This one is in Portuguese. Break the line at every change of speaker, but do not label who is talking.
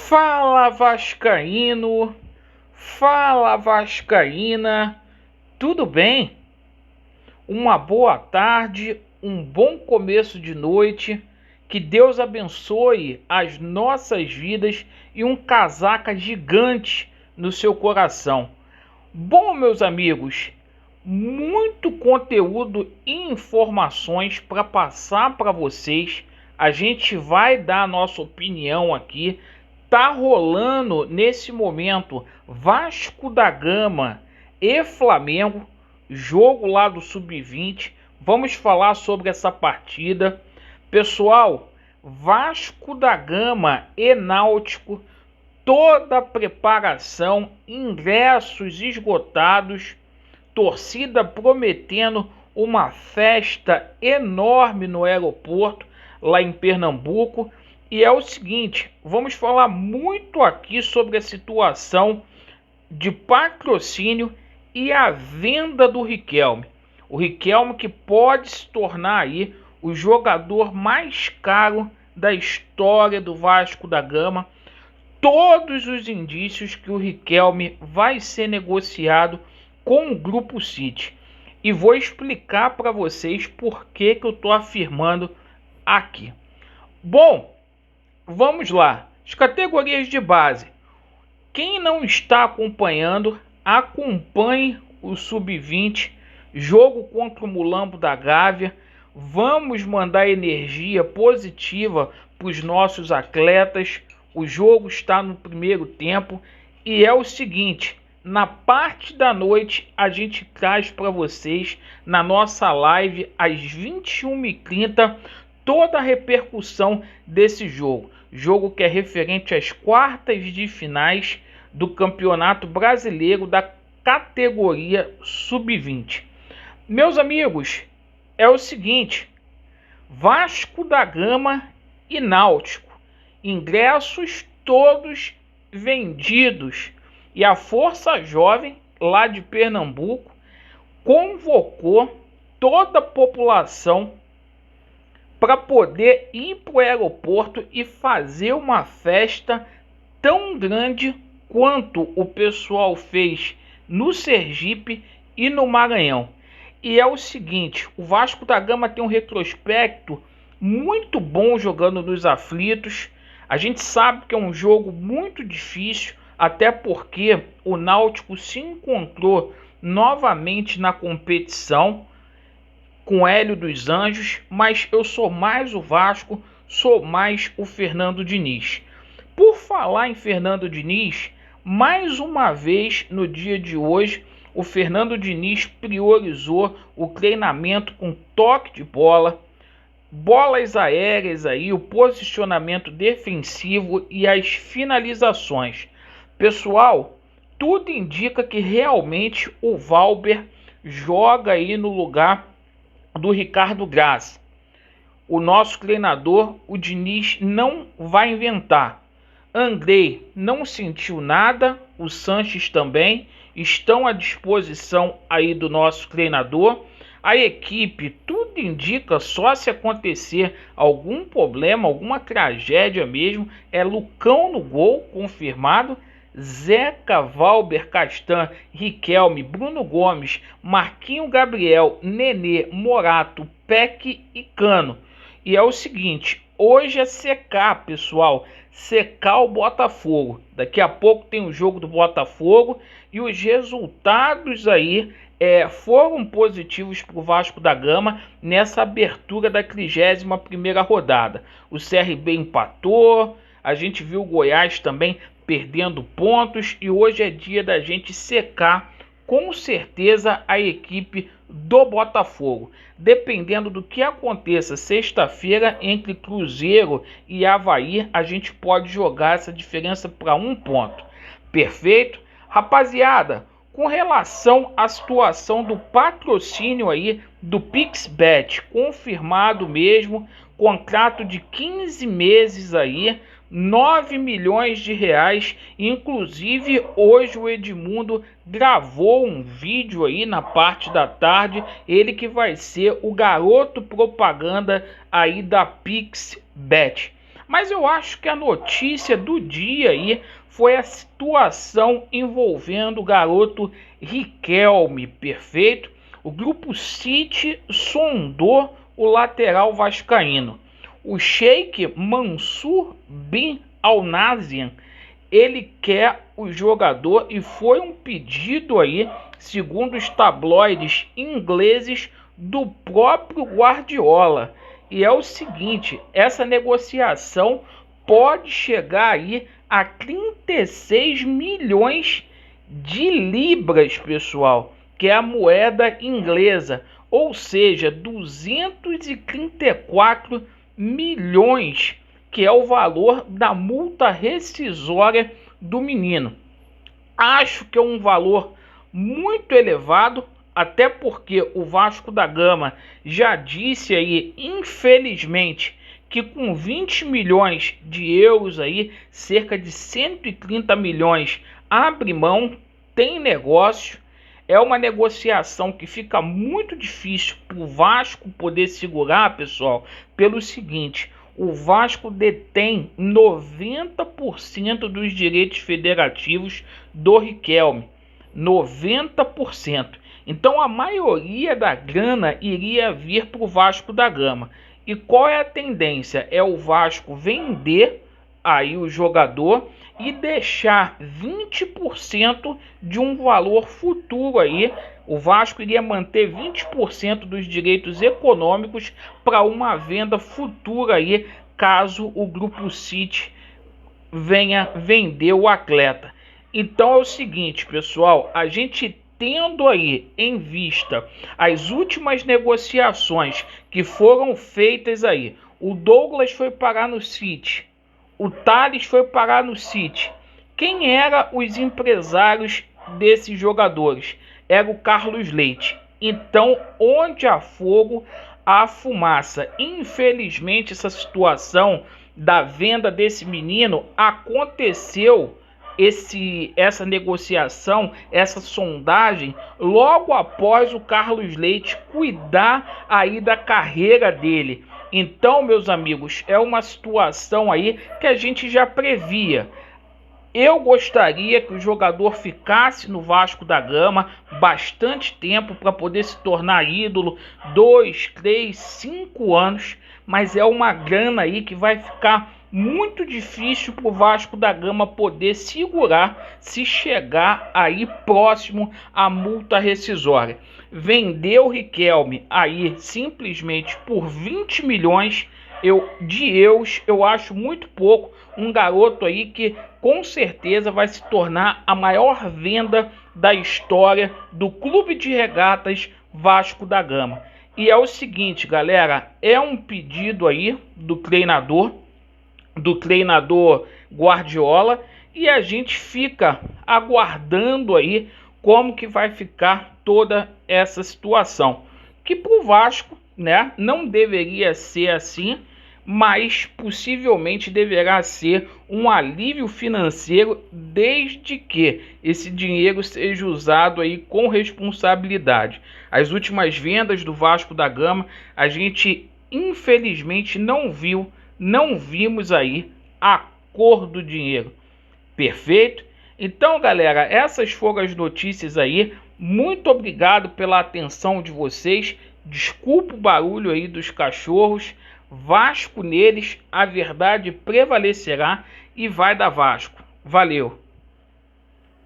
Fala Vascaíno, fala Vascaína, tudo bem? Uma boa tarde, um bom começo de noite, que Deus abençoe as nossas vidas e um casaca gigante no seu coração. Bom, meus amigos, muito conteúdo e informações para passar para vocês. A gente vai dar a nossa opinião aqui. Tá rolando nesse momento Vasco da Gama e Flamengo, jogo lá do Sub-20. Vamos falar sobre essa partida. Pessoal, Vasco da Gama e Náutico, toda a preparação, ingressos esgotados, torcida prometendo uma festa enorme no aeroporto lá em Pernambuco. E é o seguinte, vamos falar muito aqui sobre a situação de patrocínio e a venda do Riquelme. O Riquelme que pode se tornar aí o jogador mais caro da história do Vasco da Gama. Todos os indícios que o Riquelme vai ser negociado com o Grupo City. E vou explicar para vocês por que eu estou afirmando aqui. Bom, vamos lá. As categorias de base. Quem não está acompanhando, acompanhe o Sub-20, jogo contra o Mulambo da Gávea. Vamos mandar energia positiva para os nossos atletas. O jogo está no primeiro tempo e é o seguinte, na parte da noite a gente traz para vocês na nossa live às 21h30 toda a repercussão desse jogo. Jogo que é referente às quartas de finais do Campeonato Brasileiro da categoria Sub-20. Meus amigos, é o seguinte, Vasco da Gama e Náutico, ingressos todos vendidos, e a Força Jovem lá de Pernambuco convocou toda a população para poder ir para o aeroporto e fazer uma festa tão grande quanto o pessoal fez no Sergipe e no Maranhão. E é o seguinte, o Vasco da Gama tem um retrospecto muito bom jogando nos aflitos. A gente sabe que é um jogo muito difícil, até porque o Náutico se encontrou novamente na competição com Hélio dos Anjos, mas eu sou mais o Vasco, sou mais o Fernando Diniz. Por falar em Fernando Diniz, mais uma vez no dia de hoje, o Fernando Diniz priorizou o treinamento com toque de bola, bolas aéreas aí, o posicionamento defensivo e as finalizações. Pessoal, tudo indica que realmente o Valber joga aí no lugar do Ricardo Graça. O nosso treinador, o Diniz, não vai inventar. Andrei não sentiu nada, o Sanches também, estão à disposição aí do nosso treinador. A equipe, tudo indica, só se acontecer algum problema, alguma tragédia mesmo, é Lucão no gol, confirmado, Zeca, Valber, Castan, Riquelme, Bruno Gomes, Marquinho Gabriel, Nenê, Morato, Peck e Cano. E é o seguinte, hoje é secar, pessoal, secar o Botafogo. Daqui a pouco tem o jogo do Botafogo e os resultados aí foram positivos para o Vasco da Gama nessa abertura da 31ª rodada. O CRB empatou, a gente viu o Goiás também perdendo pontos e hoje é dia da gente secar com certeza a equipe do Botafogo. Dependendo do que aconteça sexta-feira entre Cruzeiro e Avaí, a gente pode jogar essa diferença para 1 ponto. Perfeito? Rapaziada, com relação à situação do patrocínio aí do PixBet, confirmado mesmo, contrato de 15 meses aí, 9 milhões de reais. Inclusive hoje o Edmundo gravou um vídeo aí na parte da tarde, ele que vai ser o garoto propaganda aí da PixBet. Mas eu acho que a notícia do dia aí foi a situação envolvendo o garoto Riquelme, perfeito? O grupo City sondou o lateral vascaíno. O Sheikh Mansour bin Al-Nahyan, ele quer o jogador e foi um pedido aí, segundo os tabloides ingleses, do próprio Guardiola. E é o seguinte, essa negociação pode chegar aí a 36 milhões de libras, pessoal, que é a moeda inglesa, ou seja, 234 milhões, que é o valor da multa rescisória do menino. Acho que é um valor muito elevado, até porque o Vasco da Gama já disse aí, infelizmente, que com 20 milhões de euros aí, cerca de 130 milhões, abre mão, tem negócio. É uma negociação que fica muito difícil para o Vasco poder segurar, pessoal, pelo seguinte: o Vasco detém 90% dos direitos federativos do Riquelme. 90%. Então a maioria da grana iria vir para o Vasco da Gama. E qual é a tendência? É o Vasco vender aí o jogador e deixar 20% de um valor futuro aí. O Vasco iria manter 20% dos direitos econômicos para uma venda futura aí, caso o Grupo City venha vender o atleta. Então é o seguinte, pessoal, a gente tendo aí em vista as últimas negociações que foram feitas aí, o Douglas foi parar no City, o Thales foi parar no City. Quem eram os empresários desses jogadores? Era o Carlos Leite. Então, onde há fogo, há fumaça. Infelizmente, essa situação da venda desse menino aconteceu, essa negociação, essa sondagem, logo após o Carlos Leite cuidar aí da carreira dele. Então, meus amigos, é uma situação aí que a gente já previa. Eu gostaria que o jogador ficasse no Vasco da Gama bastante tempo para poder se tornar ídolo, 2, 3, 5 anos, mas é uma grana aí que vai ficar muito difícil para o Vasco da Gama poder segurar se chegar aí próximo à multa rescisória. Vender o Riquelme aí simplesmente por 20 milhões de euros, eu acho muito pouco. Um garoto aí que com certeza vai se tornar a maior venda da história do Clube de Regatas Vasco da Gama. E é o seguinte, galera, é um pedido aí do treinador Guardiola, e a gente fica aguardando aí como que vai ficar toda essa situação, que para o Vasco, né, não deveria ser assim, mas possivelmente deverá ser um alívio financeiro, desde que esse dinheiro seja usado aí com responsabilidade. As últimas vendas do Vasco da Gama, a gente infelizmente não vimos aí a cor do dinheiro. Perfeito? Então, galera, essas foram as notícias aí. Muito obrigado pela atenção de vocês. Desculpa o barulho aí dos cachorros. Vasco neles, a verdade prevalecerá e vai dar Vasco. Valeu!